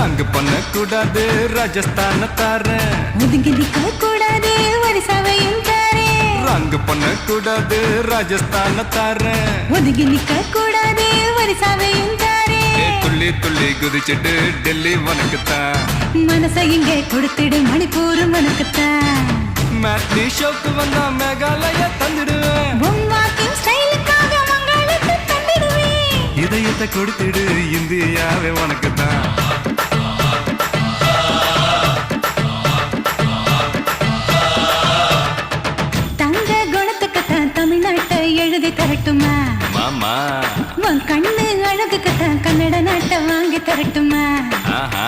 ரங்கு பண்ண கூடாது ராஜஸ்தான தாரேன். ஒதுங்கி நிக்க கூடாது ஒரிசாவையும் தாரேன். ரங்கு பண்ண கூடாது ராஜஸ்தான தாரேன். ஒதுங்கி நிக்க கூடாது ஒரிசாவையும் தாரேன். துள்ளி துள்ளி குதிச்சிட்டு டெல்லி உனக்குத்தான். மனசை இங்கே கொடுத்துடு மணிப்பூரும் உனக்குத்தான். மேட்னி ஷோக்கு வந்தா மேகாலய தந்துடுவேன். வாக்கிங் ஸ்டைலுக்காக மங்களுக்கு தந்துடுவேன். இதயத்தை கொடுத்துடு இந்தியாவே உனக்குத்தான். தங்க குணத்துக்குத்தான் தமிழ்நாட்டை எழுதி தரட்டுமா மாமா? உன் கண்ணு அழகுக்குத்தான் கன்னட நாட்டை வாங்கி தரட்டுமா? ஆஹா